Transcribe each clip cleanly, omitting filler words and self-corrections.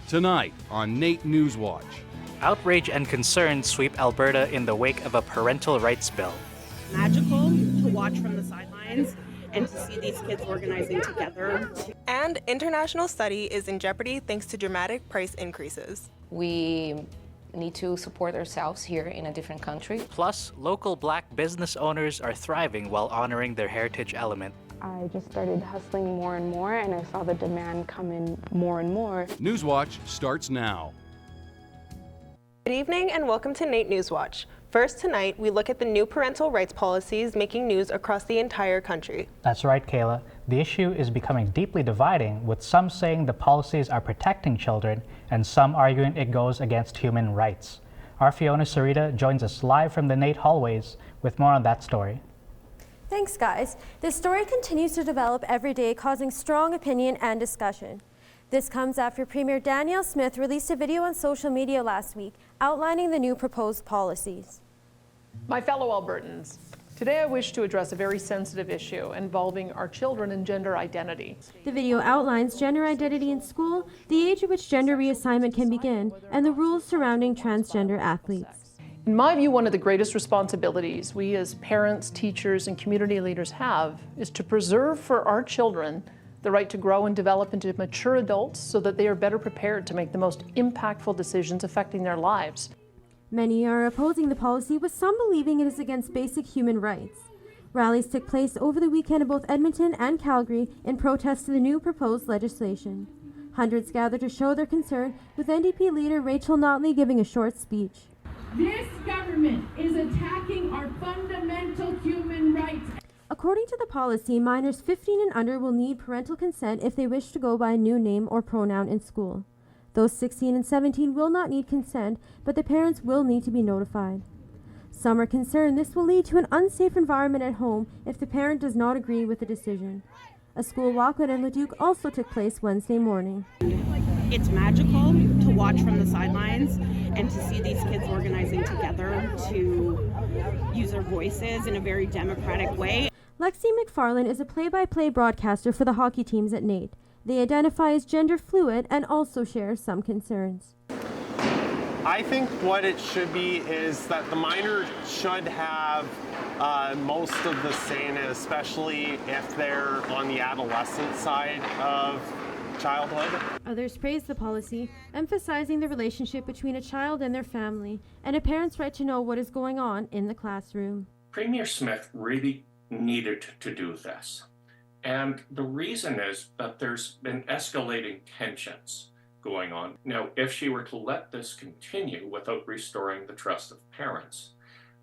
Tonight on NAIT NewsWatch. Outrage and concern sweep Alberta in the wake of a parental rights bill. Magical to watch from the sidelines and to see these kids organizing together. And international study is in jeopardy thanks to dramatic price increases. We need to support ourselves here in a different country. Plus, local Black business owners are thriving while honoring their heritage element. I just started hustling more and more, and I saw the demand come in more and more. NewsWatch starts now. Good evening and welcome to NAIT NewsWatch. First tonight, we look at the new parental rights policies making news across the entire country. That's right, Kayla. The issue is becoming deeply dividing, with some saying the policies are protecting children and some arguing it goes against human rights. Our Fiona Sarita joins us live from the NAIT hallways with more on that story. Thanks, guys. This story continues to develop every day, causing strong opinion and discussion. This comes after Premier Danielle Smith released a video on social media last week outlining the new proposed policies. My fellow Albertans, today I wish to address a very sensitive issue involving our children and gender identity. The video outlines gender identity in school, the age at which gender reassignment can begin, and the rules surrounding transgender athletes. In my view, one of the greatest responsibilities we as parents, teachers, and community leaders have is to preserve for our children the right to grow and develop into mature adults so that they are better prepared to make the most impactful decisions affecting their lives. Many are opposing the policy, with some believing it is against basic human rights. Rallies took place over the weekend in both Edmonton and Calgary in protest to the new proposed legislation. Hundreds gathered to show their concern, with NDP leader Rachel Notley giving a short speech. This government is attacking our fundamental human rights. According to the policy, minors 15 and under will need parental consent if they wish to go by a new name or pronoun in school. Those 16 and 17 will not need consent, but the parents will need to be notified. Some are concerned this will lead to an unsafe environment at home if the parent does not agree with the decision. A school walkout in Leduc also took place Wednesday morning. It's magical to watch from the sidelines and to see these kids organizing together to use their voices in a very democratic way. Lexi McFarlane is a play-by-play broadcaster for the hockey teams at NAIT. They identify as gender fluid and also share some concerns. I think what it should be is that the minor should have most of the say in it, especially if they're on the adolescent side of childhood. Others praise the policy, emphasizing the relationship between a child and their family and a parent's right to know what is going on in the classroom. Premier Smith really needed to do this. And the reason is that there's been escalating tensions going on. Now, if she were to let this continue without restoring the trust of parents,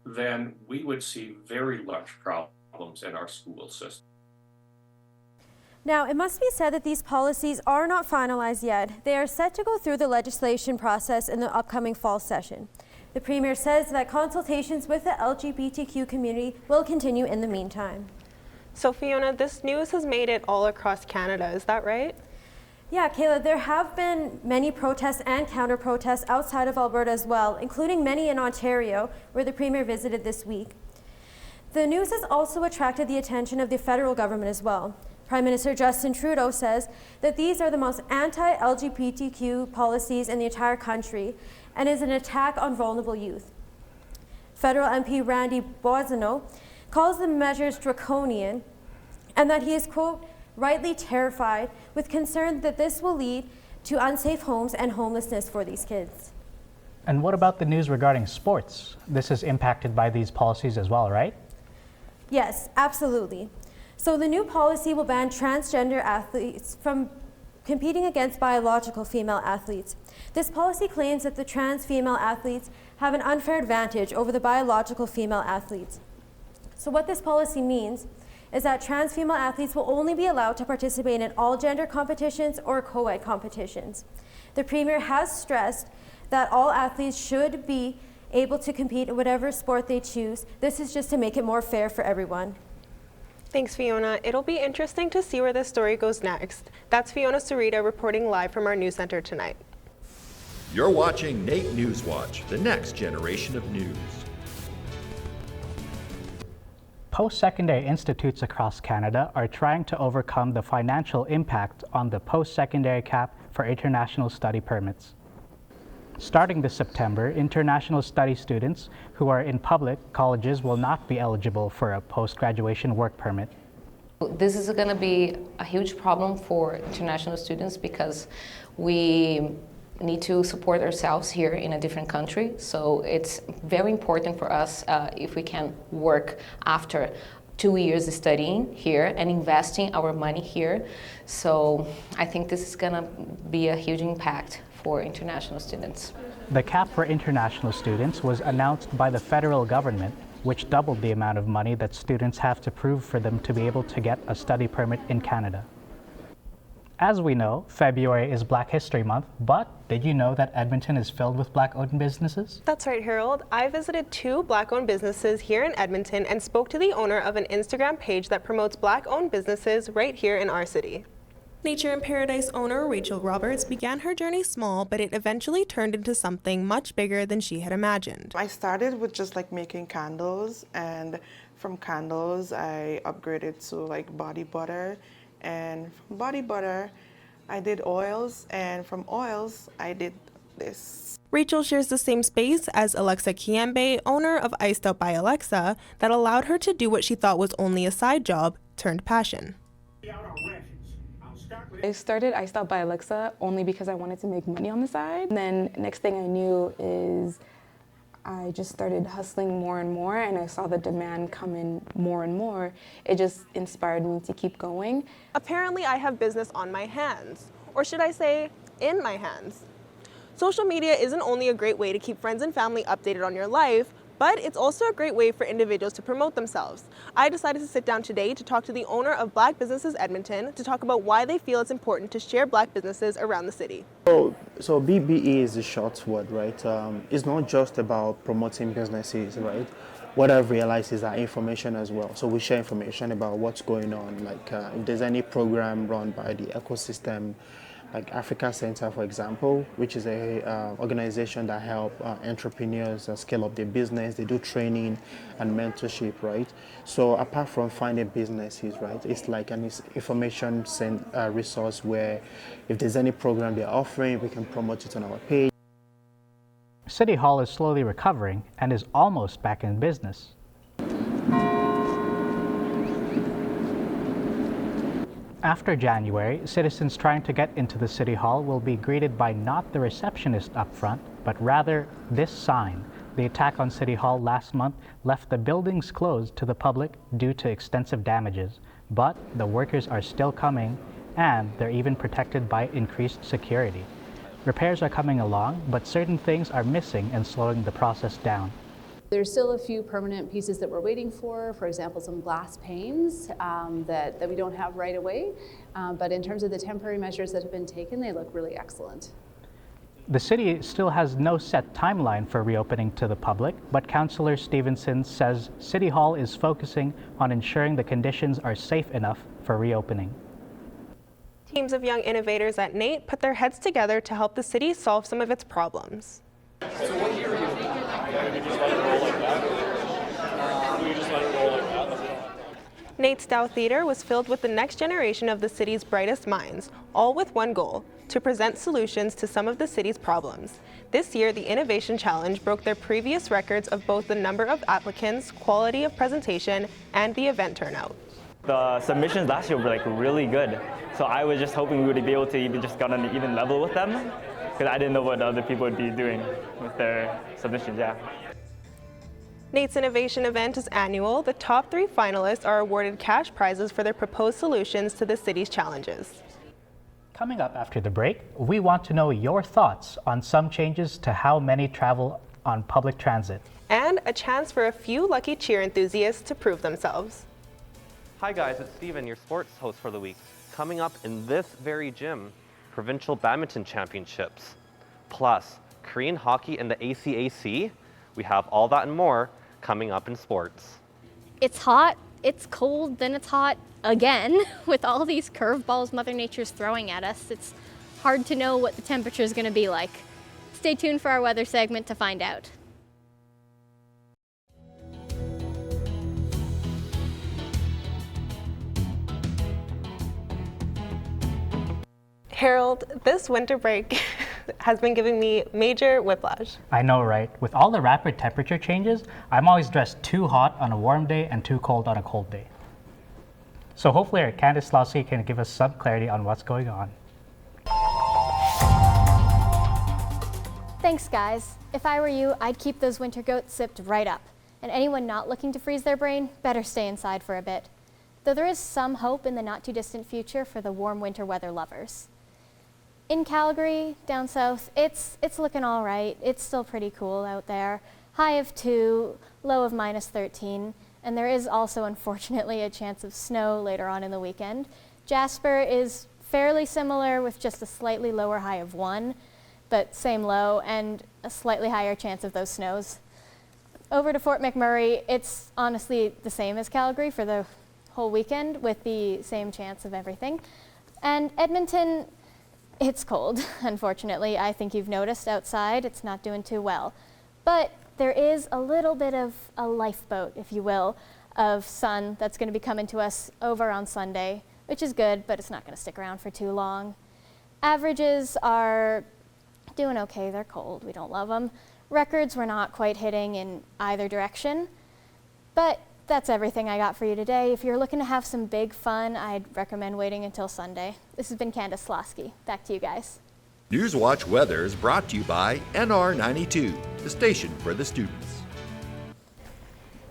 then we would see very large problems in our school system. Now, it must be said that these policies are not finalized yet. They are set to go through the legislation process in the upcoming fall session. The Premier says that consultations with the LGBTQ community will continue in the meantime. So Fiona, this news has made it all across Canada, is that right? Yeah, Kayla, there have been many protests and counter-protests outside of Alberta as well, including many in Ontario, where the Premier visited this week. The news has also attracted the attention of the federal government as well. Prime Minister Justin Trudeau says that these are the most anti-LGBTQ policies in the entire country and is an attack on vulnerable youth. Federal MP Randy Boissonnault calls the measures draconian and that he is, quote, rightly terrified with concern that this will lead to unsafe homes and homelessness for these kids. And what about the news regarding sports? This is impacted by these policies as well, right? Yes, absolutely. So the new policy will ban transgender athletes from competing against biological female athletes. This policy claims that the trans female athletes have an unfair advantage over the biological female athletes. So what this policy means is that trans female athletes will only be allowed to participate in all gender competitions or co-ed competitions. The Premier has stressed that all athletes should be able to compete in whatever sport they choose. This is just to make it more fair for everyone. Thanks, Fiona. It'll be interesting to see where this story goes next. That's Fiona Sarita reporting live from our news center tonight. You're watching NAIT NewsWatch, the next generation of news. post-secondary institutes across Canada are trying to overcome the financial impact on the post-secondary cap for international study permits. Starting this September, international study students who are in public colleges will not be eligible for a post-graduation work permit. This is going to be a huge problem for international students because we need to support ourselves here in a different country. So it's very important for us if we can work after 2 years studying here and investing our money here. So I think this is going to be a huge impact for international students. The cap for international students was announced by the federal government, which doubled the amount of money that students have to prove for them to be able to get a study permit in Canada. As we know, February is Black History Month, but did you know that Edmonton is filled with Black-owned businesses? That's right, Harold. I visited 2 Black-owned businesses here in Edmonton and spoke to the owner of an Instagram page that promotes Black-owned businesses right here in our city. Nature in Paradise owner Rachel Roberts began her journey small, but it eventually turned into something much bigger than she had imagined. I started with just like making candles, and from candles I upgraded to like body butter, and from body butter I did oils, and from oils I did this. Rachel shares the same space as Alexa Kiembe, owner of Iced Out by Alexa, that allowed her to do what she thought was only a side job turned passion. I started Iced Out by Alexa only because I wanted to make money on the side. And then next thing I knew is I just started hustling more and more, and I saw the demand come in more and more. It just inspired me to keep going. Apparently I have business on my hands, or should I say, in my hands. Social media isn't only a great way to keep friends and family updated on your life, but it's also a great way for individuals to promote themselves. I decided to sit down today to talk to the owner of Black Businesses Edmonton to talk about why they feel it's important to share Black businesses around the city. So BBE is a short word, right? It's not just about promoting businesses, right? What I've realized is that information as well. So we share information about what's going on, like if there's any program run by the ecosystem, like Africa Center, for example, which is a organization that help entrepreneurs scale up their business. They do training and mentorship, right? So apart from finding businesses, right, it's like an information resource where if there's any program they're offering, we can promote it on our page. City Hall is slowly recovering and is almost back in business. After January, citizens trying to get into the City Hall will be greeted by not the receptionist up front, but rather this sign. The attack on City Hall last month left the buildings closed to the public due to extensive damages. But the workers are still coming, and they're even protected by increased security. Repairs are coming along, but certain things are missing and slowing the process down. There's still a few permanent pieces that we're waiting for example, some glass panes that we don't have right away. But in terms of the temporary measures that have been taken, they look really excellent. The city still has no set timeline for reopening to the public, but Councillor Stevenson says City Hall is focusing on ensuring the conditions are safe enough for reopening. Teams of young innovators at NAIT put their heads together to help the city solve some of its problems. NAIT's Dow Theater was filled with the next generation of the city's brightest minds, all with one goal, to present solutions to some of the city's problems. This year, the Innovation Challenge broke their previous records of both the number of applicants, quality of presentation, and the event turnout. The submissions last year were like really good, so I was just hoping we would be able to even just get on an even level with them, because I didn't know what other people would be doing with their submissions, yeah. NAIT's innovation event is annual. The top 3 finalists are awarded cash prizes for their proposed solutions to the city's challenges. Coming up after the break, we want to know your thoughts on some changes to how many travel on public transit. And a chance for a few lucky cheer enthusiasts to prove themselves. Hi guys, it's Steven, your sports host for the week. Coming up in this very gym, Provincial Badminton Championships, plus Korean hockey and the ACAC. We have all that and more coming up in sports. It's hot, it's cold, then it's hot again. With all these curveballs Mother Nature's throwing at us, it's hard to know what the temperature is going to be like. Stay tuned for our weather segment to find out. Harold, this winter break has been giving me major whiplash. I know, right? With all the rapid temperature changes, I'm always dressed too hot on a warm day and too cold on a cold day. So hopefully our Candace Lasky can give us some clarity on what's going on. Thanks, guys. If I were you, I'd keep those winter goats zipped right up. And anyone not looking to freeze their brain better stay inside for a bit. Though there is some hope in the not too distant future for the warm winter weather lovers. In Calgary, down south, it's looking all right. It's still pretty cool out there. High of 2, low of -13, and there is also, unfortunately, a chance of snow later on in the weekend. Jasper is fairly similar with just a slightly lower high of 1, but same low and a slightly higher chance of those snows. Over to Fort McMurray, it's honestly the same as Calgary for the whole weekend with the same chance of everything. And Edmonton, it's cold, unfortunately. I think you've noticed outside, it's not doing too well. But there is a little bit of a lifeboat, if you will, of sun that's going to be coming to us over on Sunday, which is good, but it's not going to stick around for too long. Averages are doing okay. They're cold. We don't love them. Records we're not quite hitting in either direction. But that's everything I got for you today. If you're looking to have some big fun, I'd recommend waiting until Sunday. This has been Candace Lasky. Back to you guys. NewsWatch Weather is brought to you by NR92, the station for the students.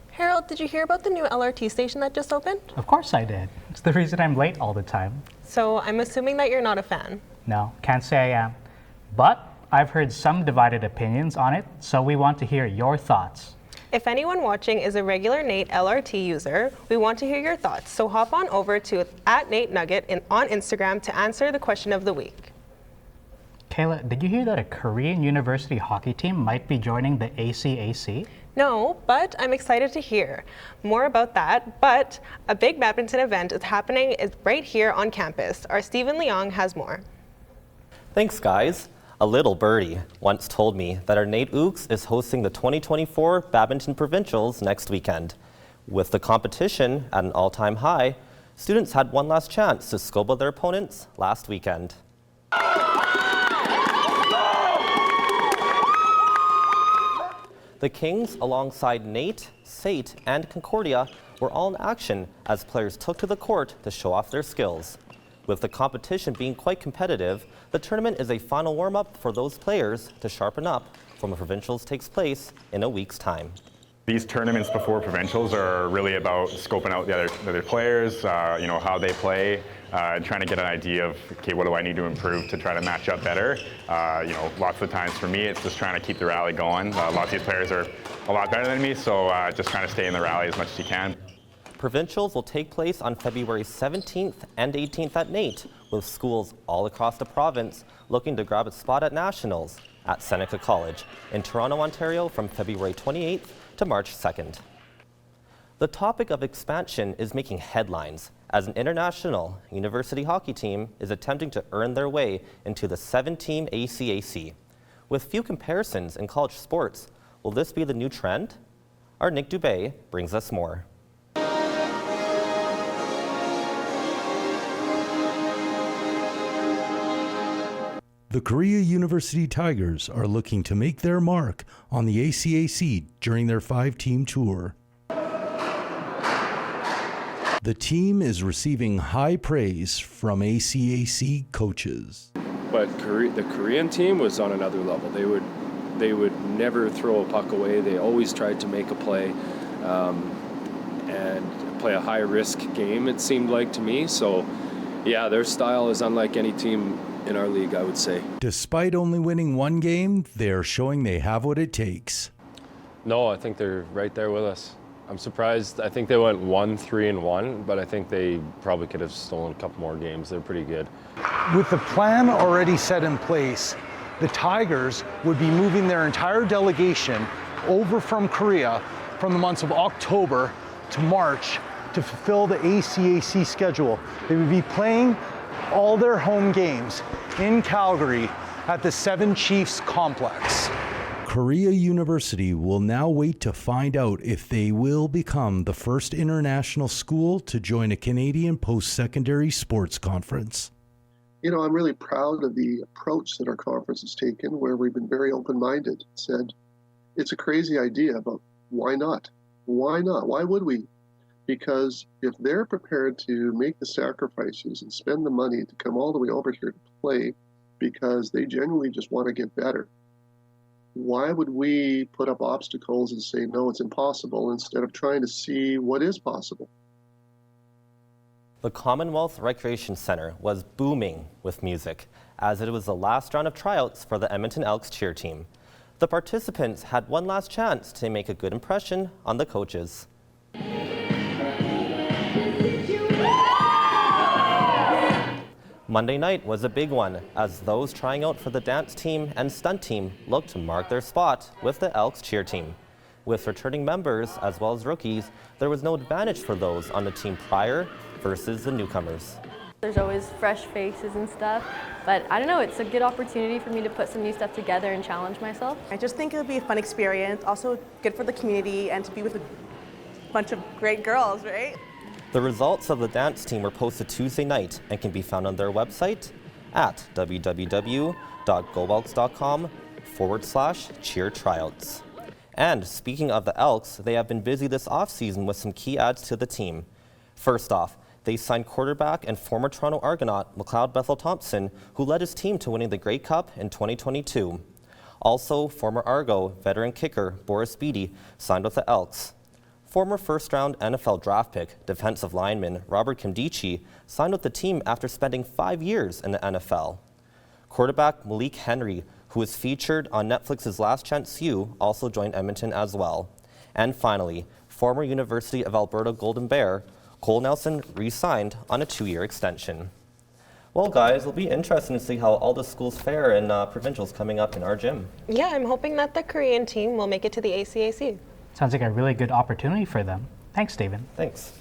Harold, did you hear about the new LRT station that just opened? Of course I did. It's the reason I'm late all the time. So I'm assuming that you're not a fan. No, can't say I am. But I've heard some divided opinions on it, so we want to hear your thoughts. If anyone watching is a regular NAIT LRT user, we want to hear your thoughts. So hop on over to @NAITNugget on Instagram to answer the question of the week. Kayla, did you hear that a Korean university hockey team might be joining the ACAC? No, but I'm excited to hear more about that. But a big badminton event is happening right here on campus. Our Stephen Leong has more. Thanks, guys. A little birdie once told me that our NAIT Ooks is hosting the 2024 Badminton Provincials next weekend. With the competition at an all-time high, students had one last chance to scope out their opponents last weekend. The Kings, alongside NAIT, SAIT, and Concordia, were all in action as players took to the court to show off their skills. With the competition being quite competitive, the tournament is a final warm-up for those players to sharpen up when the provincials takes place in a week's time. These tournaments before provincials are really about scoping out the other players, how they play, trying to get an idea of, okay, what do I need to improve to try to match up better. Lots of the times for me, it's just trying to keep the rally going. Lots of these players are a lot better than me, so just trying to stay in the rally as much as you can. Provincials will take place on February 17th and 18th at NAIT, with schools all across the province looking to grab a spot at Nationals at Seneca College in Toronto, Ontario from February 28th to March 2nd. The topic of expansion is making headlines as an international university hockey team is attempting to earn their way into the 7-team ACAC. With few comparisons in college sports, will this be the new trend? Our Nick Dubé brings us more. The Korea University Tigers are looking to make their mark on the ACAC during their 5-team tour. The team is receiving high praise from ACAC coaches. But the Korean team was on another level. They would never throw a puck away. They always tried to make a play and play a high-risk game, it seemed like to me. So, yeah, their style is unlike any team in our league, I would say. Despite only winning one game, they're showing they have what it takes. No, I think they're right there with us. I'm surprised. I think they went 1-3-1, but I think they probably could have stolen a couple more games. They're pretty good. With the plan already set in place, the Tigers would be moving their entire delegation over from Korea from the months of October to March to fulfill the ACAC schedule. They would be playing all their home games in Calgary at the Seven Chiefs complex. Korea University will now wait to find out if they will become the first international school to join a Canadian post-secondary sports conference. I'm really proud of the approach that our conference has taken, where we've been very open-minded, said, it's a crazy idea, but why not? Why not? Why would we? Because if they're prepared to make the sacrifices and spend the money to come all the way over here to play because they genuinely just want to get better, why would we put up obstacles and say, no, it's impossible, instead of trying to see what is possible? The Commonwealth Recreation Center was booming with music, as it was the last round of tryouts for the Edmonton Elks cheer team. The participants had one last chance to make a good impression on the coaches. Monday night was a big one, as those trying out for the dance team and stunt team looked to mark their spot with the Elks cheer team. With returning members as well as rookies, there was no advantage for those on the team prior versus the newcomers. There's always fresh faces and stuff, but I don't know, it's a good opportunity for me to put some new stuff together and challenge myself. I just think it'll be a fun experience, also good for the community and to be with a bunch of great girls, right? The results of the dance team were posted Tuesday night and can be found on their website at www.gobalks.com/cheer tryouts. And speaking of the Elks, they have been busy this offseason with some key adds to the team. First off, they signed quarterback and former Toronto Argonaut McLeod Bethel Thompson, who led his team to winning the Grey Cup in 2022. Also, former Argo veteran kicker Boris Beatty signed with the Elks. Former first-round NFL draft pick defensive lineman Robert Kimdichie signed with the team after spending 5 years in the NFL. Quarterback Malik Henry, who was featured on Netflix's Last Chance U, also joined Edmonton as well. And finally, former University of Alberta Golden Bear Cole Nelson re-signed on a 2-year extension. Well, guys, it'll be interesting to see how all the schools fare in provincials coming up in our gym. Yeah, I'm hoping that the Korean team will make it to the ACAC. Sounds like a really good opportunity for them. Thanks, Stephen. Thanks.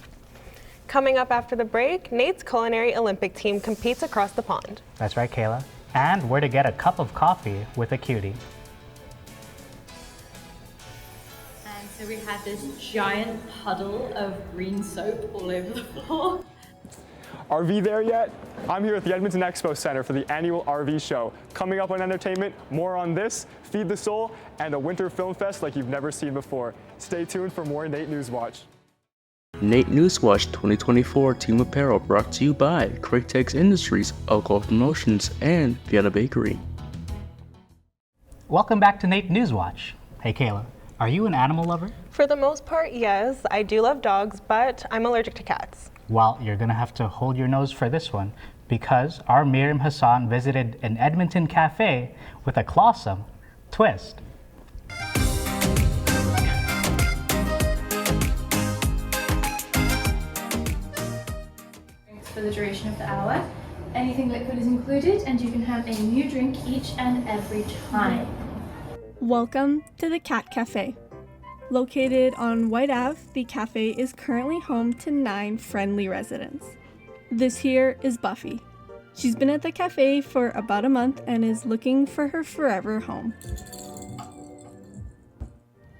Coming up after the break, NAIT's Culinary Olympic team competes across the pond. That's right, Kayla. And where to get a cup of coffee with a cutie. And so we had this giant puddle of green soap all over the floor. RV there yet? I'm here at the Edmonton Expo Center for the annual RV show. Coming up on entertainment, more on this, Feed the Soul, and a winter film fest like you've never seen before. Stay tuned for more NAIT NewsWatch. NAIT NewsWatch 2024 Team Apparel brought to you by Crictex Industries, Alcohol Promotions, and Vienna Bakery. Welcome back to NAIT NewsWatch. Hey, Kayla, are you an animal lover? For the most part, yes. I do love dogs, but I'm allergic to cats. Well, you're going to have to hold your nose for this one, because our Miriam Hassan visited an Edmonton cafe with a clawsome twist. For the duration of the hour. Anything liquid is included, and you can have a new drink each and every time. Welcome to the Cat Cafe. Located on White Ave, the cafe is currently home to 9 friendly residents. This here is Buffy. She's been at the cafe for about a month and is looking for her forever home.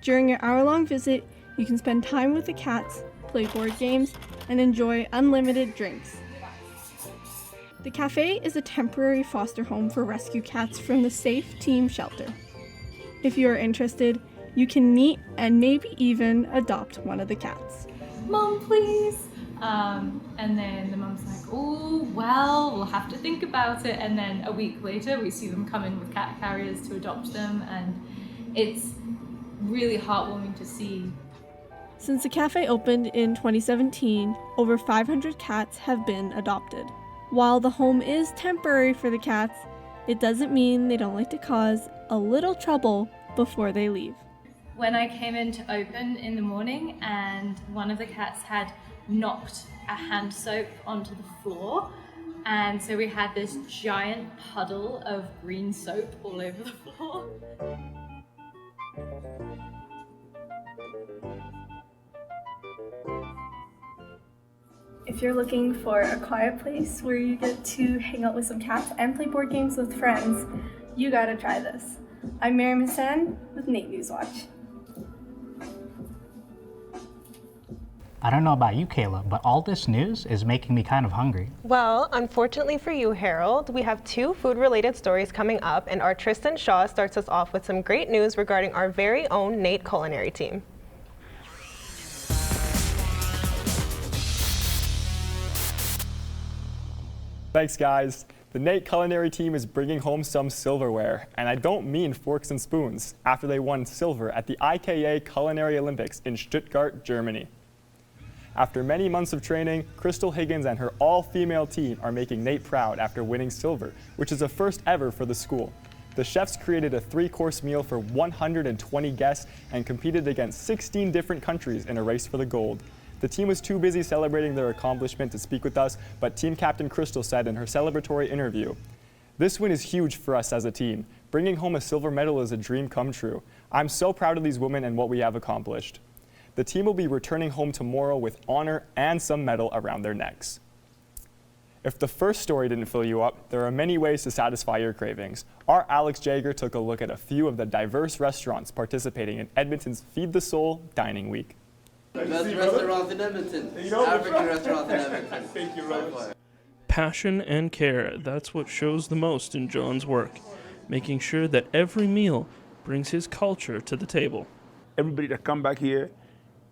During your hour-long visit, you can spend time with the cats, play board games, and enjoy unlimited drinks. The cafe is a temporary foster home for rescue cats from the Safe Team Shelter. If you are interested, you can meet and maybe even adopt one of the cats. Mom, please. And then the mom's like, oh, well, we'll have to think about it. And then a week later, we see them come in with cat carriers to adopt them. And it's really heartwarming to see. Since the cafe opened in 2017, over 500 cats have been adopted. While the home is temporary for the cats, it doesn't mean they don't like to cause a little trouble before they leave. When I came in to open in the morning and one of the cats had knocked a hand soap onto the floor, and so we had this giant puddle of green soap all over the floor. If you're looking for a quiet place where you get to hang out with some cats and play board games with friends, you gotta try this. I'm Miriam Hassan with NAIT NewsWatch. I don't know about you, Kayla, but all this news is making me kind of hungry. Well, unfortunately for you, Harold, we have 2 food-related stories coming up, and our Tristan Shaw starts us off with some great news regarding our very own NAIT culinary team. Thanks, guys. The NAIT culinary team is bringing home some silverware, and I don't mean forks and spoons, after they won silver at the IKA Culinary Olympics in Stuttgart, Germany. After many months of training, Crystal Higgins and her all-female team are making NAIT proud after winning silver, which is a first ever for the school. The chefs created a 3-course meal for 120 guests and competed against 16 different countries in a race for the gold. The team was too busy celebrating their accomplishment to speak with us, but team captain Crystal said in her celebratory interview, "This win is huge for us as a team. Bringing home a silver medal is a dream come true. I'm so proud of these women and what we have accomplished." The team will be returning home tomorrow with honor and some medal around their necks. If the first story didn't fill you up, there are many ways to satisfy your cravings. Our Alex Jager took a look at a few of the diverse restaurants participating in Edmonton's Feed the Soul Dining Week. Best restaurant in Edmonton. African restaurant in Edmonton. Thank you, Rose. Passion and care, that's what shows the most in John's work, making sure that every meal brings his culture to the table. Everybody that come back here,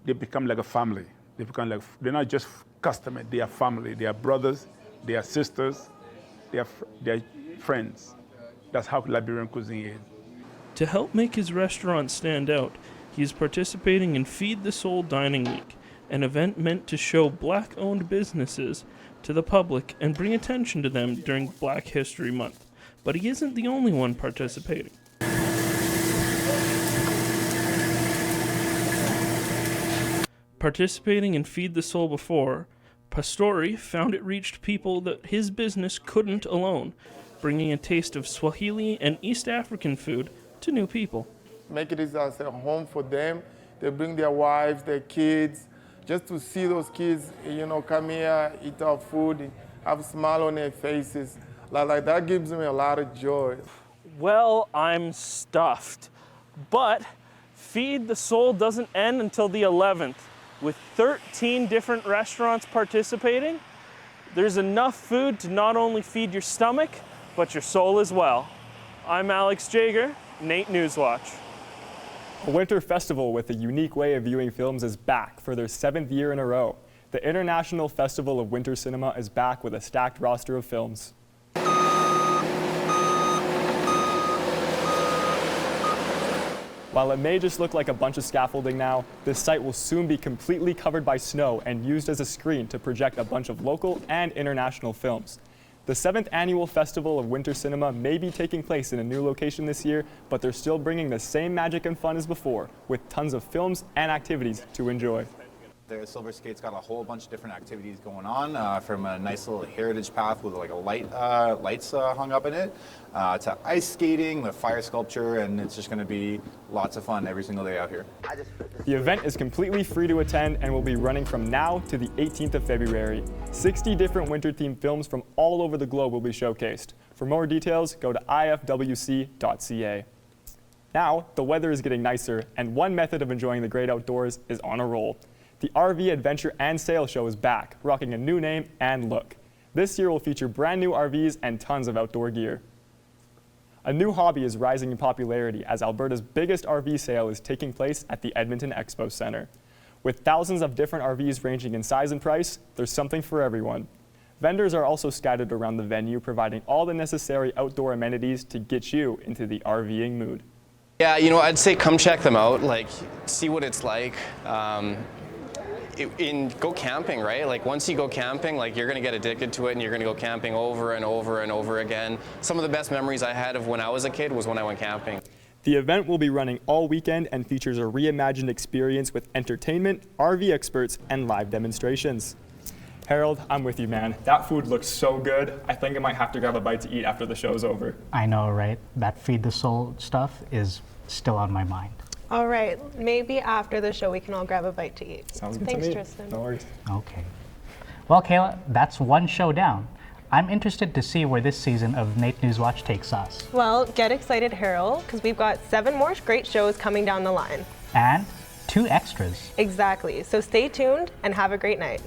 they become like a family. They become like, they're not just customers, they are family. They are brothers, they are sisters, they are friends. That's how Liberian cuisine is. To help make his restaurant stand out, he is participating in Feed the Soul Dining Week, an event meant to show Black-owned businesses to the public and bring attention to them during Black History Month. But he isn't the only one participating. Participating in Feed the Soul before, Pastori found it reached people that his business couldn't alone, bringing a taste of Swahili and East African food to new people. Make it as a home for them. They bring their wives, their kids, just to see those kids, come here, eat our food, have a smile on their faces. Like that gives me a lot of joy. Well, I'm stuffed. But Feed the Soul doesn't end until the 11th. With 13 different restaurants participating, there's enough food to not only feed your stomach, but your soul as well. I'm Alex Jager, NAIT NewsWatch. A winter festival with a unique way of viewing films is back for their 7th year in a row. The International Festival of Winter Cinema is back with a stacked roster of films. While it may just look like a bunch of scaffolding now, this site will soon be completely covered by snow and used as a screen to project a bunch of local and international films. The 7th annual Festival of Winter Cinema may be taking place in a new location this year, but they're still bringing the same magic and fun as before, with tons of films and activities to enjoy. The Silver Skate's got a whole bunch of different activities going on, from a nice little heritage path with like a lights hung up in it, to ice skating, the fire sculpture, and it's just going to be lots of fun every single day out here. The event is completely free to attend and will be running from now to the 18th of February. 60 different winter-themed films from all over the globe will be showcased. For more details, go to ifwc.ca. Now, the weather is getting nicer, and one method of enjoying the great outdoors is on a roll. The RV Adventure and Sail Show is back, rocking a new name and look. This year will feature brand new RVs and tons of outdoor gear. A new hobby is rising in popularity as Alberta's biggest RV sale is taking place at the Edmonton Expo Centre. With thousands of different RVs ranging in size and price, there's something for everyone. Vendors are also scattered around the venue, providing all the necessary outdoor amenities to get you into the RVing mood. Yeah, I'd say come check them out, see what it's like. Go camping, right? Once you go camping, you're gonna get addicted to it and you're gonna go camping over and over and over again. Some of the best memories I had of when I was a kid was when I went camping. The event will be running all weekend and features a reimagined experience with entertainment, RV experts, and live demonstrations. Harold, I'm with you, man. That food looks so good. I think I might have to grab a bite to eat after the show's over. I know, right? That Feed the Soul stuff is still on my mind. All right, maybe after the show we can all grab a bite to eat. Sounds good Thanks, to me. Tristan. No worries. Okay. Well, Kayla, that's one show down. I'm interested to see where this season of NAIT NewsWatch takes us. Well, get excited, Harold, because we've got 7 more great shows coming down the line. And 2 extras. Exactly. So stay tuned and have a great night.